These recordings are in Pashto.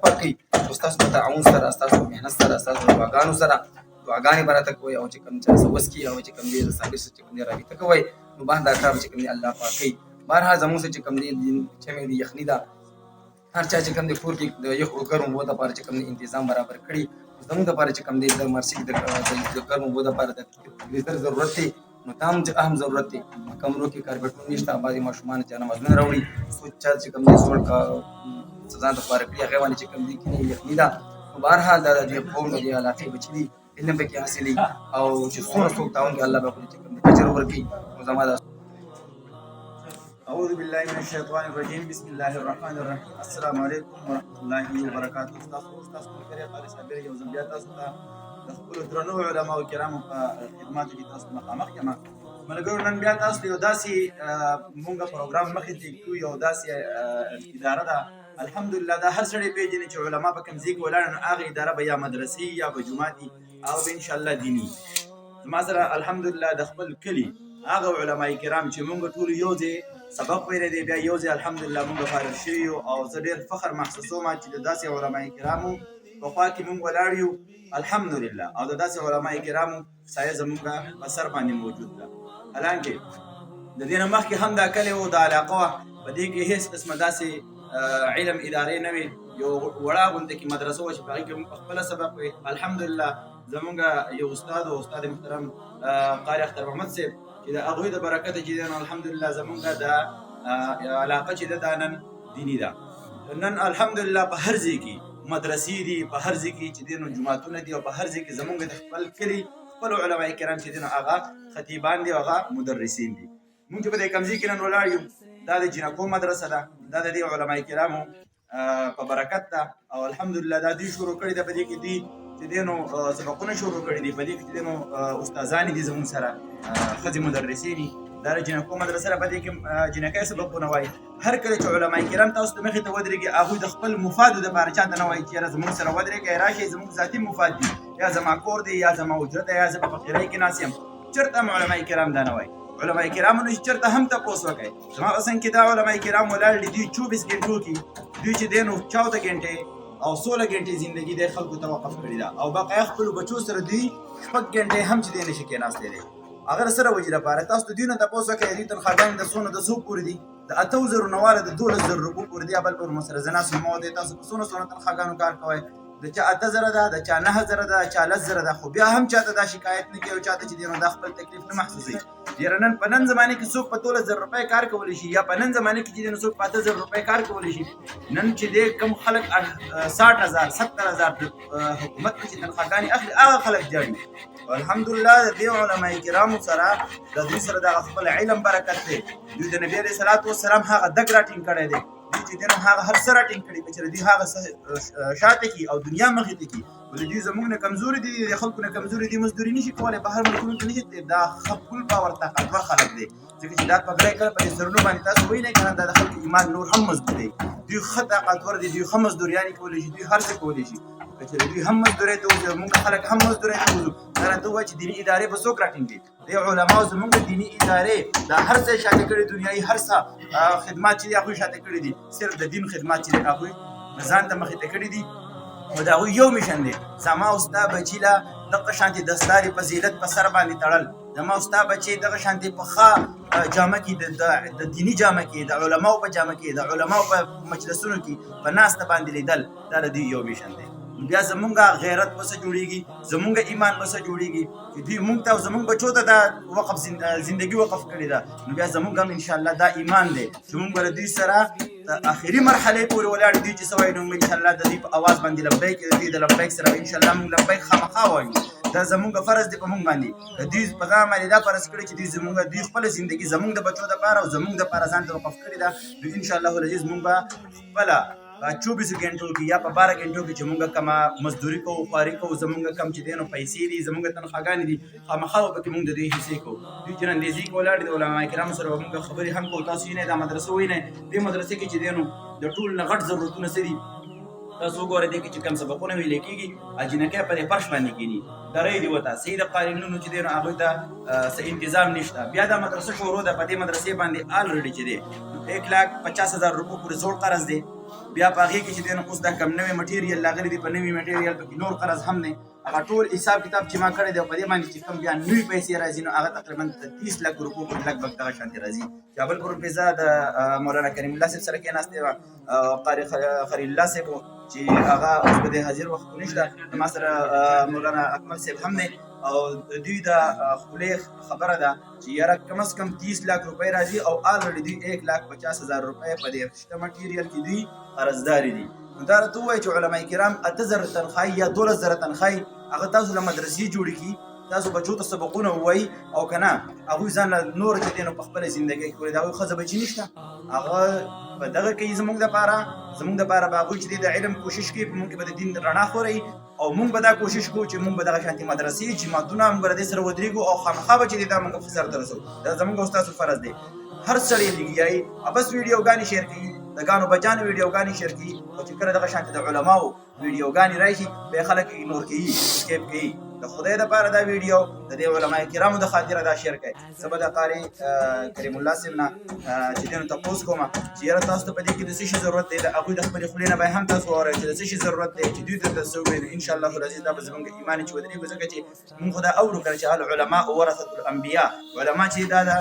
پاکي ستاسو په تعاون سره ستاسو په محنت سره ستاسو په دعاګانو سره دعاګانې به راته کوئ او چې کوم چا څه وس کي او چې کوم دی د صابر سره چې کوم دی رابطه کوئ نو بس دا کار چې کوم دی الله پاک کوي. بهرحال زموږ سره چې کوم دی چمې دی یخني ده هر چا چې کوم دی کور کې د یخو ګرم اوبو دپاره چې کوم دی انتظام برابر کړي زموږ دپاره چې کوم دی د مرسي د ګرم اوبو دپاره د فریزر ضرورت دی نو تا هم چې اهم ضرورت دی. کمرو کې کارپېټونه نشته بعضې ماشومان چې نمازونه راوړي څو چا چې کوم دی زوړ ځان دپاره کړي هغې باندې چې کوم دی کینې یخني ده نو بهرحال دا د دې قوم د دې علاقې بچي دي علم پکې حاصلي او چې څومره څوک تعاون کوي الله به ورته چې کوم دی اجر ورکړي. نو زما دا اعوذ بالله من الشیطان الرجیم بسم الله الرحمن الرحیم. السلام علیکم ورحمۃ اللہ وبرکاتہ. تاسو ملګري قاری صابر یو ځل بیا تاسو ته د خپلو درنو علماو کرامو په خدماتو کې تاسو مخامخ یم. ملګرو نن بیا تاسو ته یو داسې مونږ پروګرام مخې ته کړو یو داسې اداره ده الحمدلله دا هر سړی پیژني چې علما په کوم ځای کې ولاړ نو هغه اداره به یا مدرسې یا به جومات او به انشاءالله دیني. زما سره الحمدلله د خپل کلي هغه علما کرام چې مونږ ټول یو ځای سبق ویلی دی بیا یو ځای الحمدلله مونږ فارغ شوي یو او زه ډېر فخر محسوسوم چې د داسې علما کرامو په خوا کې مونږ ولاړ یو الحمدلله او د داسې علما کرامو سایه زمونږ په سر باندې موجود ده. حالانکې د دې نه مخکې هم دا کلی و د علاقه وه په دې کې هېڅ قسمه داسې علم ادارې نه وي یو وړه غونډه کې مدرسه وه چې په هغې کې مونږ خپله سبق وی الحمدلله. زمونږ یو استاد و استاد محترم قاری اختر محمد صاحب چې د هغوی د برکته چې دی نو الحمدلله زمونږ د علاقه چې ده دا نن دیني ده. نن الحمدلله په هر ځای کې مدرسې دي په هر ځای کې چې دی نو جوماتونه دي او په هر ځای کې زمونږ د خپل کلي خپل علما کرام چې دی نو هغه خطیبان دي او هغه مدرسین دي. مونږ چې په دې کوم ځای کې نن ولاړ یو دا د جینکو مدرسه ده دا د دې علما کرامو په برکت ده او الحمدلله دا دوی شروع کړې ده په دې کې دوی چې دی نو سبقونه شروع کړي دي په دې کې چې دی نو استادانې دي زموږ سره ښځې مدرسې دي دا د جینکو مدرسه ده په دې کې جینکۍ سبقونه وایي. هر کله چې علما کرام تاسو ته مخې ته ودرېږي هغوی د خپل مفادو دپاره چاته نه وایي چې یاره زموږ سره ودرېږئ راشئ زموږ ذاتي مفاد دي یا زما کور دی یا زما اجرت دی یا زه په فقیرۍ کې ناست یم چېرته هم علما کرام دا نه وایي. علما کرامو نه چېرته هم تپوس وکئ. زما په څنګ کې دا علما کرام ولاړ دي دوی 24 ګنټو کې دوی چې دی نو 14 ګنټې او 16 ګنټې زندگی د خلکو ته وقف کړې ده او بقیه خپلو بچو سره دوی 6 ګنټې هم چې دی نشي کېناستی دی. هغه سره وجې لپاره تاسو د دوی نه تپوس وکئ دوی تنخواګانې د څونه د څو پورې دي د 8000 نه واله د 12000 روپو پورې دي یا بل پورې مسره زه ناست یم دی تاسو په څونه تنخواګانو کار کوئ د چا 8000 ده د چا 9000 ده د چا 10000 ده خو بیا هم چاته دا شکایت نه کوي او چاته چې دی نو دا خپل تکلیف نه محسوسوي. یاره نن په نن زمانه کې څوک په 12000 روپۍ کار کولی شي یا په نن زمانه کې چې دی نو څوک په 8000 روپۍ کار کولی شي. نن چې دی کم خلک 60000 70000 حکومت چې تنخواګانې اخلي هغه خلک جاړي. الحمدلله د دې علما کرامو سره د دوی سره د خپل علم برکت دی. دوی د نبي علیه الصلاة والسلام هغه دګ راټینګ کړی دی چې دی نو هغه هر څه راټینګ کړي چې دوی هغه شاته کي او دنیا مخې ته کي ولې دوی زموږ نه کمزوري دي د خلکو نه کمزوري دي مزدوري نشي کولی بهر ملکونو ته نشي تللی دا خپل باور طاقتور خلک دی ځکه چې دا پګړۍ کله په دې سرونو باندې تاسو وینئ که نه دا د خلکو ایمان نور هم مضبوط دی. دوی ښه طاقتور دي دوی ښه مزدوریانې کولی شي دوی هر څه کولی شي که چېرې دوی هم مزدورۍ ته وځي زموږ خلک هم مزدورۍ ته وځو دا راته ووایه چې دیني ادارې به څوک راټینګوي. دې علماو زموږ دیني ادارې دا هر څه شاته کړي دنیایي هر څه خدمات چې دي هغوی شاته کړي دي صرف د دین خدمات چې دي هغوی ځان ته مخې ته کړي دي او د هغوی یو میشن دی زما او ستا بچي له دغه شانتې دستارې فضیلت په سر باندې تړل زما او ستا بچي دغه شانتې په ښه جامه کې د دیني جامه کې د علماو په جامه کې د علماو په مجلسونو کې په ناسته باندې لیدل دا د دوی یو میشن دی. بیا زمونږ غیرت به څه جوړېږي زمونږ ایمان به څه جوړېږي چې دوی مونږ ته او زمونږ بچو ته دا وقف زندگی وقف کړې ده نو بیا زمونږ هم انشاءالله دا ایمان دی چې مونږ به له دوی سره د آخري مرحلې پورې ولاړ دوی چې څه وایي نو انشاءالله د دوی په اواز باندې لبیک د دوی د لبیک سره به انشاءالله مونږ لبیک خامخا وایو. دا زمونږ فرض دی په مونږ باندې دوی په ځان باندې دا فرض کړی چې دوی خپله زندګي زمونږ د بچو دپاره او زمونږ دپاره ځان ته وقف کړې ده نو انشاءالله العزیز مونږ به خپله 24 غنټو کې یا په 12 غنټو کې چې مونږ کومه مزدوري کوو خواري کوو زمونږ کم چې دی نو پیسې دي زمونږ تنخواګانې دي خامخا به پکې مونږ د دوی حصې کوو. دوی چې نندېزي کې ولاړ دي د علما کرامو سره به مونږ خبرې هم کوو تاسو وینئ دا مدرسه وینئ دې مدرسې کې چې دی نو د ټول نه غټ ضرورتونه څه دي تاسو وګورئ دې کې چې کوم سبقونه ویلې کېږي جینکۍ په دې فرش باندې کښېني درۍ دي ورته صحیح د قالینونو چې دی نو هغوی ته څه انتظام نشته. بیا دا مدرسه شروع ده په دې مدرسې باندې الریډي چې دی 1,50,000 روپو پورې زوړ قرض دی بیا په هغې کې چې دی نو اوس دا کم نوی مټیریل راغلی دی، په نوي مټیریل پکې نور قرض هم دی. هغه ټول حساب کتاب چې ما کړی دی په دې باندې چې کوم بیا نوي پیسې راځي نو هغه تقریبا 30 لک روپو پورې لږ دغه شانتې راځي. جابل پروفیسر د مولانا کریم الله صاحب سره کېناستې وه، قاري خلیل الله صاحب چې هغه اوس په دې حاضر وخت نشته، ما سره مولانا اکمل صاحب هم دی، او دوی د خولې خبره ده چې یاره کم از کم 30 لک روپۍ راځي او آلریډي دوی 1,50,000 روپۍ په دې شته مټیریل کې دوی قرضداري دي. نو دا راته ووایي چې علما کرام 8,000 تنخواهي یا 12,000 تنخواهي هغه تاسو له مدرسې جوړې کړي، تاسو بچو ته سبقونه ووایي، او که نه هغوی ځان له نور چې دی نو په خپله زندګۍ کې کړي، د هغوی ښځه بچي نشته، هغه په دغه کوي زموږ دپاره به هغوی چې دی د علم کوشش کوي، په موږ کې به د دین رڼا خوروي، او موږ به دا کوشش کوو چې موږ به دغه شانتې مدرسې جماعتونه موږ به له دې سره ودرېږو او خامخا به چې دی دا موږ په سر ته رسوو. دا زموږ او ستاسو فرض دی. هر سړی لګیایي بس ویډیوګانې شیر کوي، د ګانو بچانو ویډیوګانې شیر کوي، او چې کله دغه شانتې د علماو ویډیوګانې راشي بیا یې خلک اګنور کوي، سکیپ کوي. د خدای دپاره دا ویډیو د دې علما کرامو د خاطره دا شیر کوي. زه به د قاري کریم الله صاحب نه چې دی نو تپوس کوم چې یاره تاسو ته په دې کې د څه شي ضرورت دی، د هغوی د خپلې خولې نه به هم تاسو واورئ چې د څه شي ضرورت دی، چې دوی درته څه وویل. انشاءالله العزیز دا به زموږ ایمان چې ودرېږو، ځکه چې موږ خو دا اورو که نه چې العلماء ورثة الانبیاء، علما چې دا د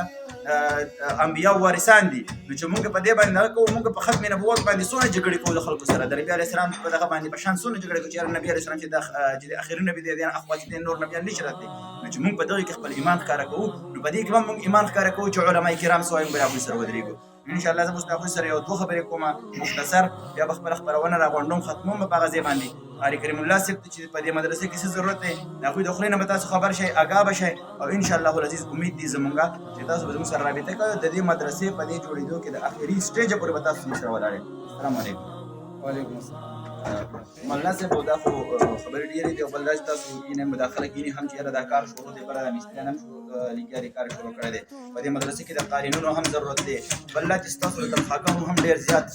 انبیاء وارثان دي. نو چې موږ په دې باندې نه کوو، موږ په ختم نبوت باندې څونه جګړې کوو د خلکو سره، د نبي علیه السلام په دغه باندې په شان څونه جګړې کوو چې نبي علیه السلام چې د اخري نبي دی اخوا چې نور نبیان نشي راتلی. نو چې موږ په دغه کې خپل ایمان ښکاره کوو، نو په دې کې هم موږ ایمان ښکاره کوو چې علما کرام څه وایي، موږ به هغوی سره ودرېږو. انشاءالله زه اوس د هغوی سره یو دوه خبرې کوم مختصر، بیا به خپله خپرونه راغونډوم، ختموم به په هغه ځای باندې. قاري کریم الله صاحب ته چې په دې مدرسې کې څه ضرورت دی د هغوی د خولې نه به تاسو خبر شئ، آګاه به شئ، او انشاءالله العزیز امید دی زمونږه چې تاسو به زموږ سره رابطه کوئ، د دې مدرسې په دې جوړېدو کې د آخري سټیجه پورې به تاسو زموږ سره ولاړئ. السلام علیکم. وعلیکم السلام. مولانا صاحب دا خو خبرې ډېرې دي، او بل دا چې تاسو یعنې مداخله کینې هم چې یاره دا کار شروع دی، بله دا مستریان هم لګیا کار شروع کړی دی. په دې مدرسې کې د قارینونو هم ضرورت دی، بل دا چې ستاسو د تنخواګانو هم ډېر زیات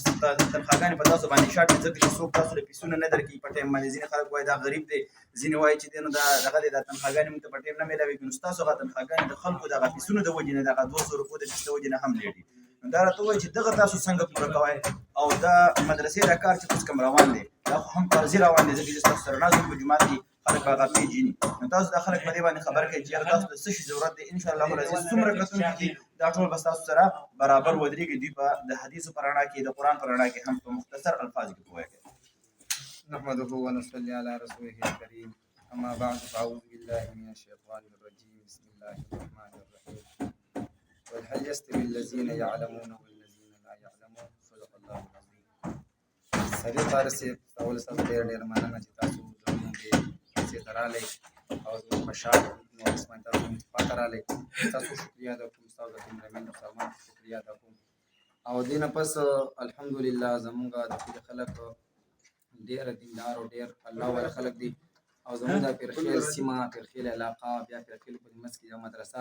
تنخواګانې په تاسو باندې شاټ دي، ځکه چې څوک تاسو له پیسونه نه درکوي په ټایم باندې. ځینې خلک وایي دا غریب دی، ځینې وایي چې دی نو دا دغه دی، دا تنخواګانې موږ ته په ټایم نه میلاوېږي. نو ستاسو هغه تنخواګانې د خلکو د هغه پیسونو د وجې نه، د هغه 200 روپو د پیس د وجې نه هم لیټ دي. نو دا راته ووایي چې دغه تاسو څنګه پوره کوئ، او دا مدرسې دا کار چې اوس کوم روان دی دا خو هم قرضي روان دی، ځکه چې ستاسو سره ناست په جومات کې خلک به هغه پیژني. نو تاسو دا خلک په دې باندې خبر کړئ چې یاره تاسو د څه شي ضرورت دی. انشاءالله العزیز څومره کتونکي دي دا ټول به ستاسو سره برابر ودرېږي، دوی به د حدیثو په رڼا کې د قرآن په رڼا کې هم په مختصر الفاظو کې پوهه کوي. نحمده ونصلي على رسوله الكريم، اما بعد فاعوذ بالله من الشيطان الرجيم، بسم الله الرحمن الرحيم، وهل يستوي الذين يعلمون والذين لا يعلمون، صدق الله العظيم. سړي طارق صاحب اول تاسو ډېر مننه چې تاسو زموږ دې څه درالې او زموږ په شاعر نو اسمان تاسو پاتې رالې، تاسو شکریا ادا کوم، تاسو د کیمرمن سامان شکریا ادا کوم. او دې نه پس الحمدلله زموږ د خلک ډېر دیندار او ډېر الله والا خلک دي، او زموږ د پیرخیل سیمه، پیرخیل علاقه، بیا پیرخیل په منځ کې یو مدرسه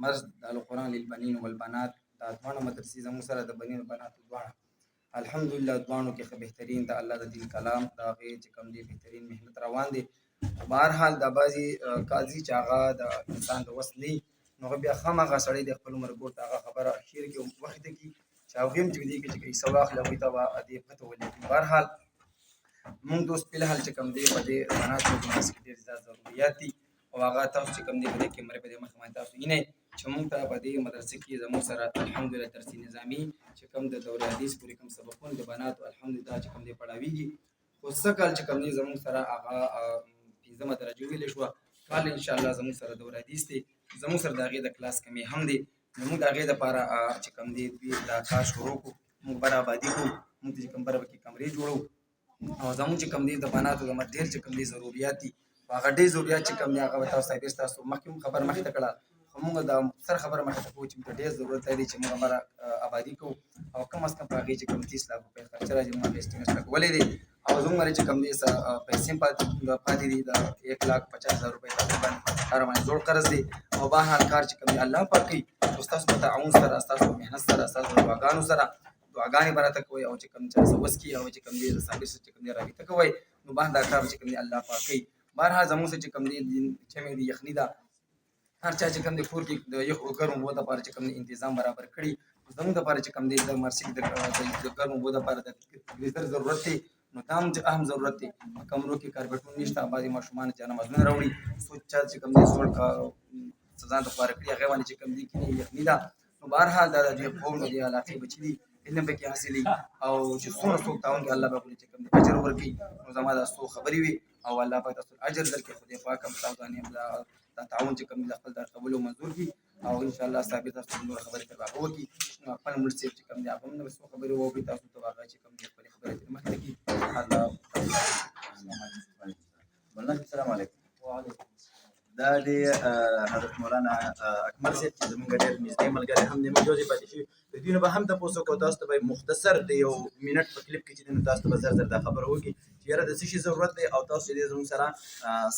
مسجد القرآن للبنین والبنات، دا دواړه مدرسې زموږ سره د بنین بنات دواړه الحمدلله دواړو کې ښه بهترین د الله د دین کلام د هغې چې کوم دی بهترین محنت روان دی. بهرحال دا بعضې قاضي چې هغه د انسان د وس نه وي نو هغه بیا خامخا سړی د خپل عمر ګور ته هغه خبره شیر کړي او وخت ته کړي چې هغوی هم چې دې کې چې پیسه واخلي هغوی ته به دې پته ولګي. بهرحال مونږ دوست فلحال چې کوم دی په دې بناتو جناس کې ډېر زیات ضروريات دي، او هغه تاسو چې کوم دی په دې کیمرې په دې مخ باندې تاسو وینئ چې مونږ ته په دې مدرسې کې زموږ سره الحمدلله درسي نظامي چې کوم د دورې حدیث پورې کوم سبقونه د بناتو الحمدلله چې کوم دی پړاویږي. خو څه کال چې کوم دی زموږ سره هغه 5مه درجه ویلې شوه، کال انشاءالله زموږ سره دورې حدیث دی، زموږ سره د هغې د کلاس کمې هم دی. نو موږ د هغې دپاره چې کوم دی دوی دا کار شروع کړو، موږ برابادي کړو، موږ چې کوم بره پکې کمرې جوړو، او زموږ چې کوم دی د بناتو زموږ ډېر چې کوم دی ضروریات دي، هغه ډېر ضروریات چې کوم دی هغه به تاسو ستاسو مخکې هم خبر مخکې ته کړه، خو موږ دا مختصر خبره مخکې ته کوو چې موږ ډېر ضرورت دی چې موږ هغه آبادي کوو، او کم از کم په هغې چې کوم 30 لک روپۍ خرچه راځي موږ ایسټیمیټ لګولی دی، او زموږ باندې چې کوم دی پیسې هم پاتې دي د 1,50,000 روپۍ تقریبا هر باندې زوړ قرض دی. او بهرحال کار چې کوم دی الله پاک کوي، خو ستاسو په تعاون سره، ستاسو په محنت سره، ستاسو په دعاګانو سره دعاګانې به راته کوئ، او چې کوم چا څه وس کړي، او چې کوم دی د صابر سره چې کوم دی رابطه کوئ، نو دا کار چې کوم دی الله پاک کوي. بهرحال زموږ سره چې کوم دی چمې دي یخني ده، هر چا چې کوم دی کور کې د یخ اوږرو اوبو دپاره چې کوم دی تنظام برابر کړي، زموږ دپاره چې کوم دی د مرسي د ګرمو اوبو دپاره د فریزر ضرورت دی نو دا هم اهم ضرورت دی. په کمرو کې کاربیټونه نشته، بعضې ماشومان چې نمازونه راوړي سوچ چا چې کوم دی زوړ ځان ته خواره کړي هغې باندې چې کوم دی کینې یخني ده. نو بهرحال دا د دوی قوم د دې علاقې بچي دي، علم پکې حاصلي او چې څومره څوک تعاون کوي الله به پرې چې کوم دی اجر ورکړي. نو زما دا څو خبرې وي او الله پاک تاسو اجر درکړي. خدای پاک هم تاسو باندې دا تعاون چې کوم دی خپل در قبول او منظور کړي او ان شاء الله ثابت تاسو نور خبرې تر هغه وکړي. خپل ملک صاحب چې کوم دی هغه هم څو خبرې وکړي تاسو ته هغه چې کوم دی خپلې خبرې ترې مخکې کړي. الله السلام علیکم. دا د حضرت مولانا اکمل صاحب چې زموږ ډېر نږدې ملګری هم دی موجود پاتې شوي د دوی نه به هم تپوس وکړو. تاسو ته به مختصر د یو منټ په کلیپ کې چې دی نو تاسو ته به زر زر دا خبره وکړي چې یاره د څه شي ضرورت دی او تاسو چې دی زموږ سره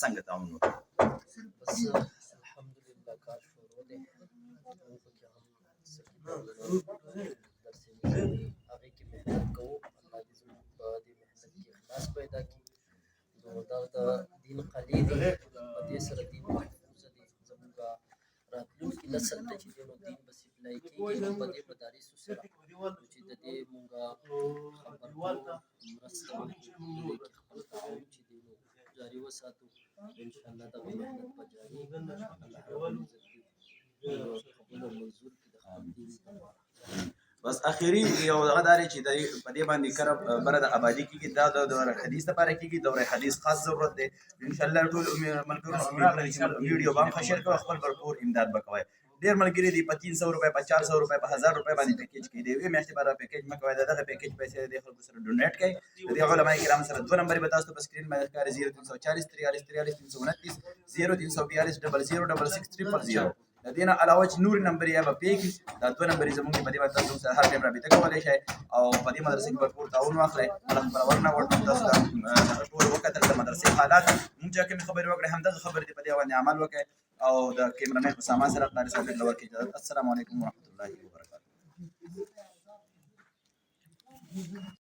څنګه تعاون وکړو. بس الحمدلله کار شروع دی هغې کې هغې کې محنت کوو. الله دې زموږ په دې محنت کې اخلاص پیدا کړي. نو دا د دین قلي دی، په دې سره دین محفوظه دی. زموږ راتلونکي نسل ته چې دی نو دین به سپلای کېږي نو په دې مدارسو سره چې د دې مونږ خبر کوو مرسته وکړو، دې کې خپل تعاون چې دی نو جاري وساتو. انشاءالله دغه محنت به جاري وي. الله رب العزت دې قبول او منظور کړي د خپل دین لپاره. بس اخیری یو دغه دا دی چې په دې باندې کره بره د آبادي کېږي دا د دوره حدیث لپاره کېږي. دوره حدیث خاص ضرورت دی. انشاءالله ټول ملګرو امید لري چې ویډیو به هم ښه شیر کوئ، خپل ورکور امداد به کوئ. ډېر ملګري دي په 300 روپۍ په 400 روپۍ په 1000 روپۍ باندې پیکیج کوي. د یوې میاشتې لپاره پیکیج مه کوئ، د دغه پیکیج پیسې د خلکو سره ډونیټ کړئ. د دې علماء کرام سره 2 نمبر به تاسو ته په سکرین باندې ښکاري 0340 43 43 329 0342 00 66 000. د دې نه علاوه چې نور نمبر یا به پې کړي دا 2 نمبر زموږ په دې باندې تاسو سره هر ټایم رابطه کولی شئ او په دې مدرسې کې به ټول تعاون واخلئ. الله خبرور نه وړ تاسو ته ټول وکتل د مدرسې حالات موږ چې کومې خبرې وکړې همدغه خبرې دې په دې باندې عمل وکړئ او د کیمرامین په سامان سره قاري صاحب له ورکړي اجازه. السلام علیکم ورحمة الله وبرکاته.